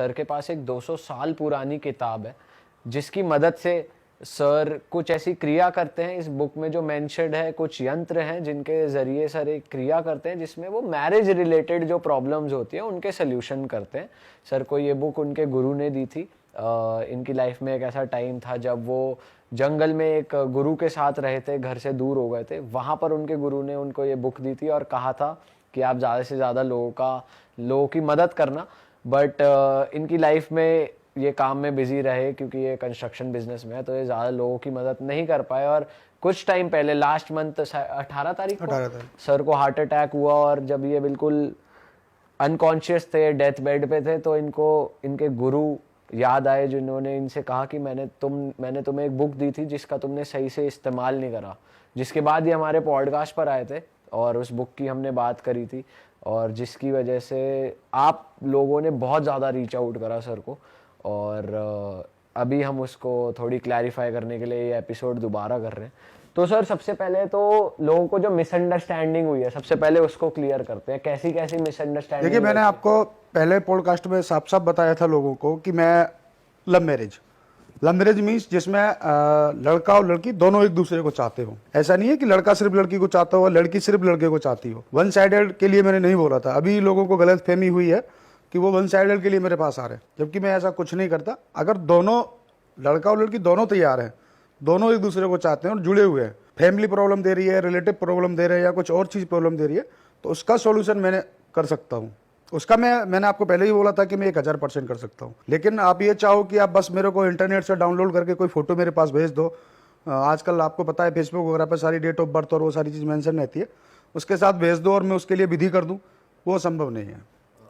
Sir के पास एक 200 साल पुरानी किताब है जिसकी मदद से सर कुछ ऐसी क्रिया करते हैं। इस बुक में जो मेंशन्ड है कुछ यंत्र हैं जिनके जरिए सर एक क्रिया करते हैं जिसमें वो मैरिज रिलेटेड जो प्रॉब्लम्स होती है उनके सोल्यूशन करते हैं। सर को ये बुक उनके गुरु ने दी थी। इनकी लाइफ में एक ऐसा टाइम था जब वो जंगल में एक गुरु के साथ रहे थे, घर से दूर हो गए थे। वहाँ पर उनके गुरु ने उनको ये बुक दी थी और कहा था कि आप ज़्यादा से ज़्यादा लोगों की मदद करना। बट इनकी लाइफ में ये काम में बिजी रहे क्योंकि ये कंस्ट्रक्शन बिजनेस में है, तो ये ज़्यादा लोगों की मदद नहीं कर पाए। और कुछ टाइम पहले लास्ट मंथ 18 तारीख को सर को हार्ट अटैक हुआ और जब ये बिल्कुल अनकॉन्शियस थे, डेथ बेड पे थे, तो इनको इनके गुरु याद आए जिन्होंने इनसे कहा कि मैंने तुम्हें एक बुक दी थी जिसका तुमने सही से इस्तेमाल नहीं करा। जिसके बाद ये हमारे पॉडकास्ट पर आए थे और उस बुक की हमने बात करी थी और जिसकी वजह से आप लोगों ने बहुत ज़्यादा रीच आउट करा सर को। और अभी हम उसको थोड़ी क्लैरिफाई करने के लिए ये एपिसोड दोबारा कर रहे हैं। तो सर सबसे पहले तो लोगों को जो मिसअंडरस्टैंडिंग हुई है सबसे पहले उसको क्लियर करते हैं। कैसी कैसी मिसअंडरस्टैंडिंग? देखिए, मैंने आपको पहले पॉडकास्ट में साफ साफ बताया था लोगों को कि मैं लव मैरिज मीन्स जिसमें लड़का और लड़की दोनों एक दूसरे को चाहते हो। ऐसा नहीं है कि लड़का सिर्फ लड़की को चाहता हो, लड़की सिर्फ लड़के को चाहती हो। वन साइडेड के लिए मैंने नहीं बोला था। अभी लोगों को गलत फहमी हुई है कि वो वन साइडेड के लिए मेरे पास आ रहे हैं, जबकि मैं ऐसा कुछ नहीं करता। अगर दोनों लड़का और लड़की दोनों तैयार हैं, दोनों एक दूसरे को चाहते हैं और जुड़े हुए हैं, फैमिली प्रॉब्लम दे रही है, रिलेटिव प्रॉब्लम दे रहे हैं या कुछ और चीज़ प्रॉब्लम दे रही है, तो उसका सॉल्यूशन मैंने कर सकता हूँ। उसका मैंने आपको पहले ही बोला था कि मैं 1000% कर सकता हूँ। लेकिन आप ये चाहो कि आप बस मेरे को इंटरनेट से डाउनलोड करके कोई फोटो मेरे पास भेज दो। आजकल आपको पता है फेसबुक वगैरह पर सारी डेट ऑफ बर्थ और वो सारी चीज़ मेंशन रहती है, उसके साथ भेज दो और मैं उसके लिए विधि कर दूँ, वो संभव नहीं है,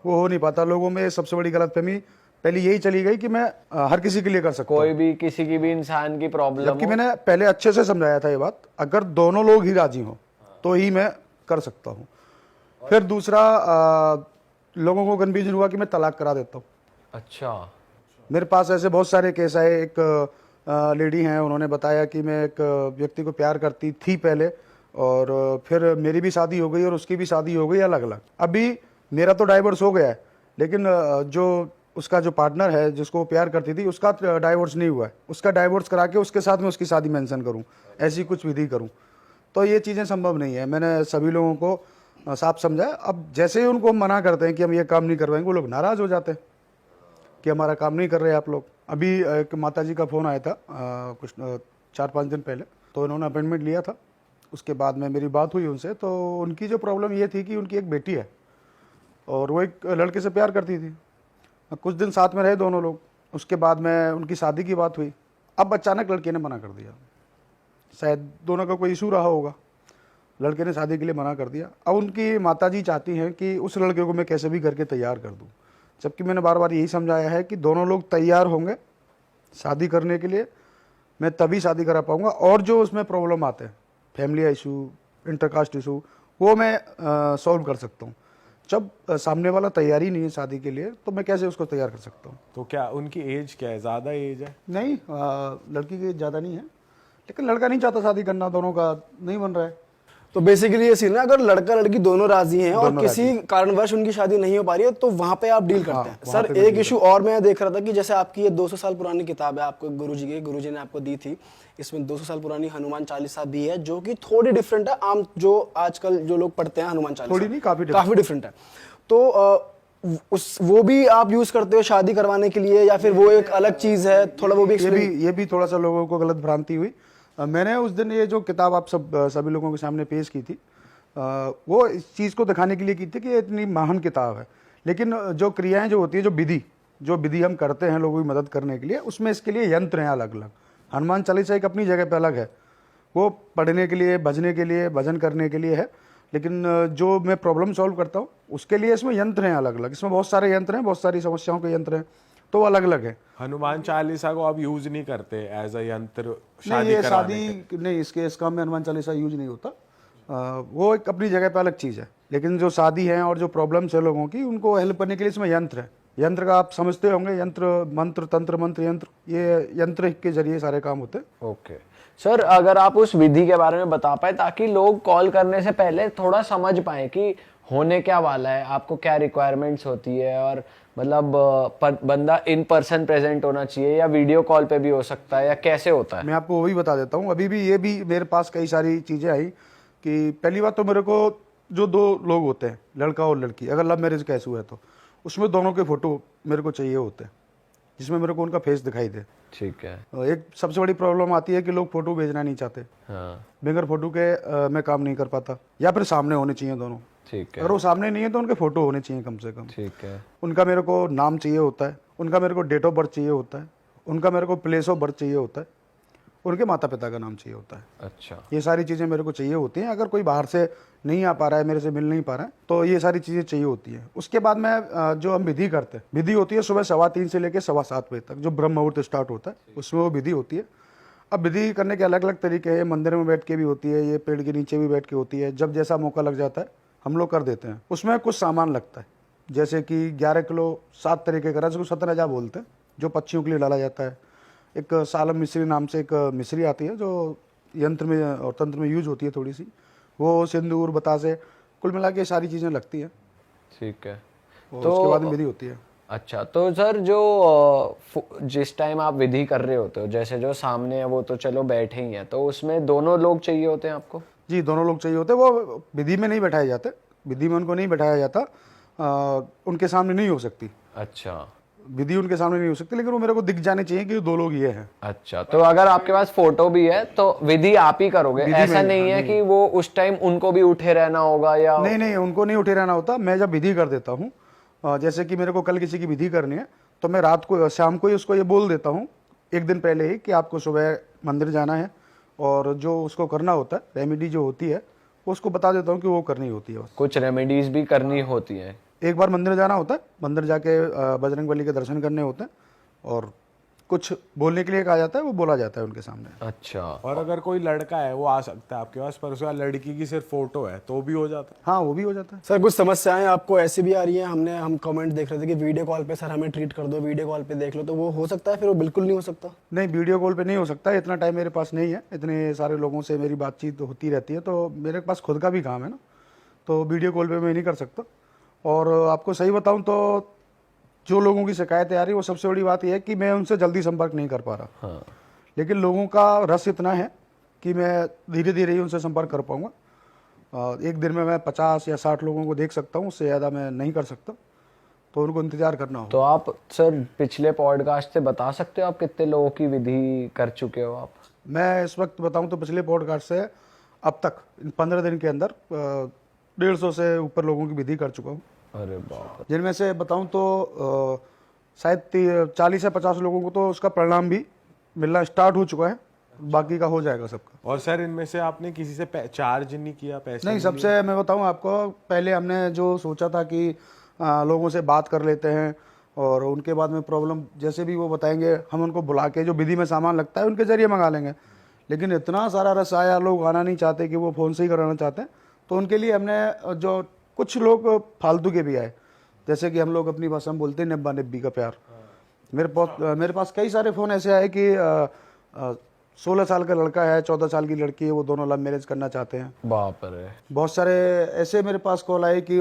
वो हो नहीं पाता। लोगों में सबसे बड़ी गलतफहमी पहले यही चली गई कि मैं हर किसी के लिए कर सकता हूँ, कोई भी किसी की भी इंसान की प्रॉब्लम। जबकि मैंने पहले अच्छे से समझाया था ये बात, अगर दोनों लोग ही राजी हो तो ही मैं कर सकता हूँ। फिर दूसरा, लोगों को कन्फ्यूजन हुआ कि मैं तलाक करा देता हूँ। अच्छा। मेरे पास ऐसे बहुत सारे केस आए। एक लेडी हैं, उन्होंने बताया कि मैं एक व्यक्ति को प्यार करती थी पहले और फिर मेरी भी शादी हो गई और उसकी भी शादी हो गई अलग अलग। अभी मेरा तो डाइवोर्स हो गया है, लेकिन जो उसका जो पार्टनर है जिसको वो प्यार करती थी उसका डाइवोर्स नहीं हुआ है। उसका डाइवोर्स करा के उसके साथ में उसकी शादी मेंशन करूं, ऐसी कुछ विधि करूं, तो ये चीज़ें संभव नहीं है। मैंने सभी लोगों को साफ समझाया। अब जैसे ही उनको हम मना करते हैं कि हम ये काम नहीं करवाएंगे, वो लोग नाराज़ हो जाते हैं कि हमारा काम नहीं कर रहे आप लोग। अभी एक माता जी का फ़ोन आया था कुछ 4-5 दिन पहले, तो इन्होंने अपॉइंटमेंट लिया था। उसके बाद में मेरी बात हुई उनसे, तो उनकी जो प्रॉब्लम ये थी कि उनकी एक बेटी है और वो एक लड़के से प्यार करती थी। कुछ दिन साथ में रहे दोनों लोग, उसके बाद में उनकी शादी की बात हुई। अब अचानक लड़के ने मना कर दिया, शायद दोनों का कोई इशू रहा होगा, लड़के ने शादी के लिए मना कर दिया। अब उनकी माताजी चाहती हैं कि उस लड़के को मैं कैसे भी करके तैयार कर दूं, जबकि मैंने बार बार यही समझाया है कि दोनों लोग तैयार होंगे शादी करने के लिए, मैं तभी शादी करा पाऊंगा। और जो उसमें प्रॉब्लम आते हैं, फैमिली इशू, इंटरकास्ट इशू, वो मैं सॉल्व कर सकता हूँ। जब सामने वाला तैयारी नहीं है शादी के लिए, तो मैं कैसे उसको तैयार कर सकता हूँ? तो क्या उनकी एज क्या है? ज़्यादा एज है? नहीं, लड़की की एज ज़्यादा नहीं है, लेकिन लड़का नहीं चाहता शादी करना, दोनों का नहीं बन रहा है। तो बेसिकली ये सीन है, अगर लड़का लड़की दोनों राजी हैं और किसी कारणवश उनकी शादी नहीं हो पा रही है, तो वहां पे आप डील करते हैं। सर एक इशू और मैं देख रहा था कि जैसे आपकी ये 200 साल पुरानी किताब है, आपको गुरुजी ने आपको दी थी। इसमें 200 साल पुरानी हनुमान चालीसा भी है, जो कि थोड़ी डिफरेंट है आम जो आजकल जो लोग पढ़ते हैं हनुमान चालीसा, थोड़ी नहीं काफी डिफरेंट है। तो वो भी आप यूज करते हो शादी करवाने के लिए, या फिर वो एक अलग चीज है? थोड़ा वो भी ये भी थोड़ा सा लोगों को गलत भ्रांति हुई। मैंने उस दिन ये जो किताब आप सभी लोगों के सामने पेश की थी, वो इस चीज़ को दिखाने के लिए की थी कि ये इतनी महान किताब है, लेकिन जो क्रियाएं जो होती है, जो विधि हम करते हैं लोगों की मदद करने के लिए, उसमें इसके लिए यंत्र हैं अलग अलग। हनुमान चालीसा एक अपनी जगह पे अलग है, वो पढ़ने के लिए, भजने के लिए, भजन करने के लिए है, लेकिन जो मैं प्रॉब्लम सॉल्व करता हूँ उसके लिए इसमें यंत्र हैं अलग अलग। इसमें बहुत सारे यंत्र हैं, बहुत सारी समस्याओं के यंत्र हैं, तो अलग अलग है। हनुमान चालीसा को आप यूज नहीं करते एज अ यंत्र नहीं, ये शादी नहीं, इस काम में हनुमान चालीसा यूज नहीं होता। वो एक अपनी जगह पे अलग चीज़ है, लेकिन जो शादी है और जो प्रॉब्लम्स है लोगों की, उनको हेल्प करने के लिए इसमें यंत्र है। यंत्र का आप समझते होंगे, यंत्र मंत्र, तंत्र मंत्र यंत्र, ये यंत्र के जरिए सारे काम होते हैं। ओके सर, अगर आप उस विधि के बारे में बता पाए ताकि लोग कॉल करने से पहले थोड़ा समझ पाए कि होने क्या वाला है, आपको क्या रिक्वायरमेंट्स होती है और मतलब बंदा इन पर्सन प्रेजेंट होना चाहिए या वीडियो कॉल पे भी हो सकता है या कैसे होता है? मैं आपको वही बता देता हूँ। अभी भी ये भी मेरे पास कई सारी चीज़ें आई कि पहली बात तो मेरे को जो दो लोग होते हैं, लड़का और लड़की, अगर लव मैरिज कैसे हुआ है तो उसमें दोनों के फोटो मेरे को चाहिए होते हैं, जिसमें मेरे को उनका फेस दिखाई दे। ठीक है। एक सबसे बड़ी प्रॉब्लम आती है कि लोग फोटो भेजना नहीं चाहते। हाँ बगैर फोटो के मैं काम नहीं कर पाता, या फिर सामने होने चाहिए दोनों। ठीक है। अगर वो सामने नहीं है तो उनके फोटो होने चाहिए कम से कम। ठीक है। उनका मेरे को नाम चाहिए होता है, उनका मेरे को डेट ऑफ बर्थ चाहिए होता है, उनका मेरे को प्लेस ऑफ बर्थ चाहिए होता है, उनके माता पिता का नाम चाहिए होता है। अच्छा। ये सारी चीज़ें मेरे को चाहिए होती हैं। अगर कोई बाहर से नहीं आ पा रहा है, मेरे से मिल नहीं पा रहा है, तो ये सारी चीज़ें चाहिए होती हैं। उसके बाद मैं जो हम विधि करते हैं, विधि होती है सुबह 3:15 से लेकर 7:15 बजे तक, जो ब्रह्म मुहूर्त स्टार्ट होता है उसमें वो विधि होती है। अब विधि करने के अलग अलग तरीके हैं। मंदिर में बैठ के भी होती है, ये पेड़ के नीचे भी बैठ के होती है। जब जैसा मौका लग जाता है हम लोग कर देते हैं। उसमें कुछ सामान लगता है, जैसे कि 11 किलो 7 तरीके का रस, सतनजा बोलते हैं, जो पक्षियों के लिए डाला जाता है। एक सालम मिश्री नाम से एक मिश्री आती है जो यंत्र में और तंत्र में यूज होती है थोड़ी सी, वो सिंदूर बतासे, कुल मिला के सारी चीज़ें लगती हैं। ठीक है। तो उसके बाद में विधि होती है। अच्छा, तो सर जो जिस टाइम आप विधि कर रहे होते हो, जैसे जो सामने है वो तो चलो बैठे ही हैं, तो उसमें दोनों लोग चाहिए होते हैं आपको? जी, दोनों लोग चाहिए होते हैं। वो विधि में नहीं बैठाए जाते, विधि में उनको नहीं बैठाया जाता, उनके सामने नहीं हो सकती। अच्छा। विधि उनके सामने नहीं हो सकती, लेकिन वो मेरे को दिख जाने चाहिए कि दो लोग ये हैं। अच्छा, तो अगर आपके पास फोटो भी है तो विधि आप ही करोगे? ऐसा नहीं है कि वो उस टाइम उनको भी उठे रहना होगा या? नहीं नहीं, उनको नहीं उठे रहना होता। मैं जब विधि कर देता हूँ, जैसे कि मेरे को कल किसी की विधि करनी है, तो मैं रात को शाम को ही उसको ये बोल देता हूँ एक दिन पहले ही कि आपको सुबह मंदिर जाना है, और जो उसको करना होता है रेमेडी जो होती है वो उसको बता देता हूँ कि वो करनी होती है। बस कुछ रेमेडीज भी करनी होती हैं। एक बार मंदिर जाना होता है, मंदिर जाके बजरंग बली के दर्शन करने होते हैं, और कुछ बोलने के लिए कहा जाता है, वो बोला जाता है उनके सामने। अच्छा। और अगर कोई लड़का है वो आ सकता है आपके पास, पर उसका लड़की की सिर्फ फोटो है तो भी हो जाता है? हाँ, वो भी हो जाता है। सर कुछ समस्याएं आपको ऐसी भी आ रही हैं, हम कमेंट देख रहे थे कि वीडियो कॉल पे सर हमें ट्रीट कर दो, वीडियो कॉल पे देख लो, तो वो हो सकता है? फिर वो बिल्कुल नहीं हो सकता? नहीं, वीडियो कॉल पे नहीं हो सकता, इतना टाइम मेरे पास नहीं है। इतने सारे लोगों से मेरी बातचीत होती रहती है, तो मेरे पास खुद का भी काम है ना, तो वीडियो कॉल पे मैं नहीं कर सकता। और आपको सही बताऊं तो जो लोगों की शिकायतें आ रही है, वो सबसे बड़ी बात यह है कि मैं उनसे जल्दी संपर्क नहीं कर पा रहा। हाँ। लेकिन लोगों का रस इतना है कि मैं धीरे धीरे ही उनसे संपर्क कर पाऊंगा। एक दिन में मैं 50 या 60 लोगों को देख सकता हूँ, उससे ज़्यादा मैं नहीं कर सकता, तो उनको इंतजार करना होगा। तो आप सर पिछले पॉडकास्ट से बता सकते हो आप कितने लोगों की विधि कर चुके हो आप? मैं इस वक्त बताऊं तो पिछले पॉडकास्ट से अब तक 15 दिन के अंदर 150 से ऊपर लोगों की विधि कर चुका हूँ। अरे बाप रे। जिनमें से बताऊं तो शायद 40 से 50 लोगों को तो उसका परिणाम भी मिलना स्टार्ट हो चुका है, बाकी का हो जाएगा सबका। और सर इनमें से आपने किसी से चार्ज नहीं किया, पैसे नहीं, सबसे मैं बताऊं आपको, पहले हमने जो सोचा था कि लोगों से बात कर लेते हैं और उनके बाद में प्रॉब्लम जैसे भी वो बताएंगे हम उनको बुला के जो विधि में सामान लगता है उनके जरिए मंगा लेंगे। लेकिन इतना सारा रस आया, लोग आना नहीं चाहते कि वो फ़ोन से ही कराना चाहते हैं, तो उनके लिए हमने जो कुछ लोग फालतू के भी आए, जैसे कि हम लोग अपनी भाषा में बोलते हैं नब्बा नब्बी का प्यार। मेरे पास कई सारे फ़ोन ऐसे आए कि 16 साल का लड़का है, 14 साल की लड़की है, वो दोनों लव मैरिज करना चाहते हैं। बाप रे। बहुत सारे ऐसे मेरे पास कॉल आए कि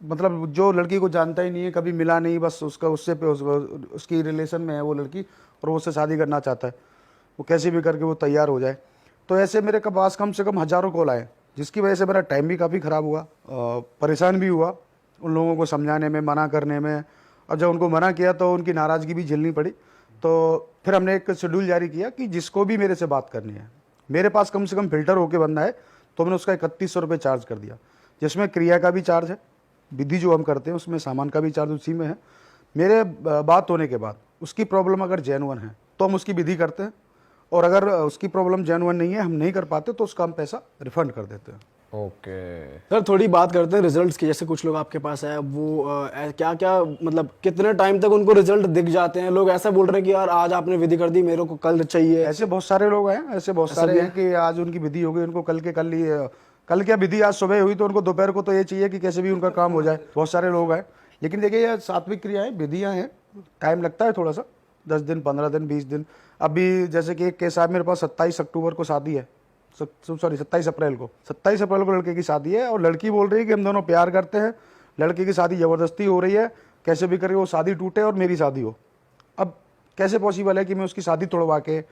मतलब जो लड़की को जानता ही नहीं है, कभी मिला नहीं, बस उसकी रिलेशन में है वो लड़की और वो उससे शादी करना चाहता है, वो कैसे भी करके वो तैयार हो जाए। तो ऐसे मेरे पास कम से कम हज़ारों कॉल आए, जिसकी वजह से मेरा टाइम भी काफ़ी ख़राब हुआ, परेशान भी हुआ उन लोगों को समझाने में, मना करने में। और जब उनको मना किया तो उनकी नाराज़गी भी झेलनी पड़ी। तो फिर हमने एक शेड्यूल जारी किया कि जिसको भी मेरे से बात करनी है, मेरे पास कम से कम फ़िल्टर होके बंदा है, तो मैंने उसका 3100 रुपये चार्ज कर दिया, जिसमें क्रिया का भी चार्ज है, विधि जो हम करते हैं उसमें सामान का भी चार्ज उसी में है। मेरे बात होने के बाद उसकी प्रॉब्लम अगर जेन्युइन है तो हम उसकी विधि करते हैं, और अगर उसकी प्रॉब्लम जेन्युइन नहीं है, हम नहीं कर पाते, तो उसका हम पैसा रिफंड कर देते हैं। ओके। सर थोड़ी बात करते हैं रिजल्ट्स की। जैसे कुछ लोग आपके पास आए, वो क्या क्या मतलब कितने टाइम तक उनको रिजल्ट दिख जाते हैं? लोग ऐसा बोल रहे हैं कि यार आज आपने विधि कर दी, मेरे को कल चाहिए। ऐसे बहुत सारे लोग हैं, ऐसे बहुत सारे हैं कि आज उनकी विधि हो गई, उनको कल के कल ही, कल क्या विधि आज सुबह हुई तो उनको दोपहर को तो ये चाहिए कि कैसे भी उनका काम हो जाए। बहुत सारे लोग हैं, लेकिन देखिए ये सात्विक क्रियाएं, विधियां हैं, टाइम लगता है थोड़ा सा, 10 दिन, 15 दिन, 20 दिन। अभी जैसे कि एक केस है मेरे पास, 27 अक्टूबर को शादी है, 27 अप्रैल को 27 अप्रैल को लड़के की शादी है, और लड़की बोल रही है कि हम दोनों प्यार करते हैं, लड़के की शादी ज़बरदस्ती हो रही है, कैसे भी करके वो शादी टूटे और मेरी शादी हो। अब कैसे पॉसिबल है कि मैं उसकी शादी तोड़वा के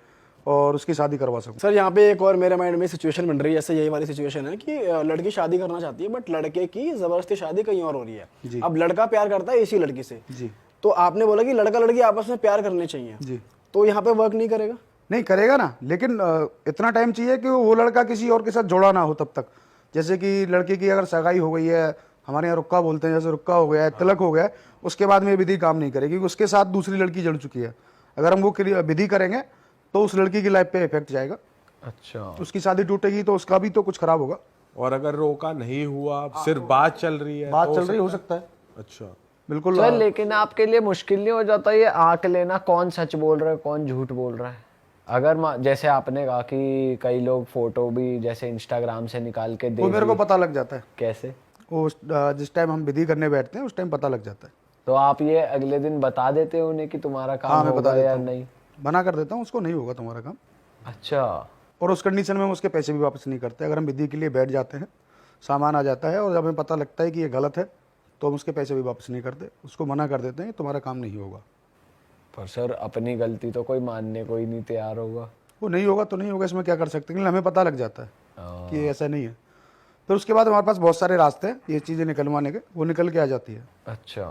और उसकी शादी करवा सकूं? सर यहाँ पे एक और मेरे माइंड में सिचुएशन बन रही है, जैसे यही वाली सिचुएशन है कि लड़की शादी करना चाहती है बट लड़के की जबरदस्ती शादी कहीं और हो रही जी। है। अब लड़का प्यार करता है इसी लड़की से, जी तो आपने बोला कि लड़का लड़की आपस में प्यार करने चाहिए, जी। तो यहाँ पे वर्क नहीं करेगा? नहीं करेगा ना, लेकिन इतना टाइम चाहिए कि वो लड़का किसी और के साथ जुड़ा ना हो तब तक। जैसे कि लड़की की अगर सगाई हो गई है, हमारे यहाँ रुक्का बोलते हैं, जैसे रुक्का हो गया है, तिलक हो गया है, उसके बाद में विधि काम नहीं करेगी, क्योंकि उसके साथ दूसरी लड़की जुड़ चुकी है। अगर हम वो विधि करेंगे तो उस लड़की की लाइफ पे इफेक्ट जाएगा, अच्छा, उसकी शादी टूटेगी तो उसका भी तो कुछ खराब होगा। और अगर रोका नहीं हुआ, सिर्फ बात चल रही है, बात तो चल रही हो सकता है, अच्छा। बिल्कुल। सर लेकिन आपके लिए मुश्किल नहीं हो जाता ये आंक लेना, कौन सच बोल रहा है कौन झूठ बोल रहा है? अगर जैसे आपने कहा कि कई लोग फोटो भी जैसे इंस्टाग्राम से निकाल के वो मेरे को पता लग जाता है, कैसे? वो जिस टाइम हम विधि करने बैठते हैं उस टाइम पता लग जाता है। तो आप ये अगले दिन बता देते हो उन्हें कि तुम्हारा हाँ, काम मैं बता होगा देता या हूँ, नहीं? मना कर देता हूँ उसको, नहीं होगा तुम्हारा काम। अच्छा, और उस कंडीशन में हम उसके पैसे भी वापस नहीं करते। अगर हम विधि के लिए बैठ जाते हैं, सामान आ जाता है और जब हमें पता लगता है कि ये गलत है तो हम उसके पैसे भी वापस नहीं करते, उसको मना कर देते हैं तुम्हारा काम नहीं होगा। पर सर अपनी गलती तो कोई मानने को ही नहीं तैयार होगा। वो नहीं होगा तो नहीं होगा, इसमें क्या कर सकते हैं, लेकिन हमें पता लग जाता है कि ये ऐसा नहीं है। फिर उसके बाद हमारे पास बहुत सारे रास्ते हैं ये चीज़ें निकलवाने के, वो निकल के आ जाती है। अच्छा,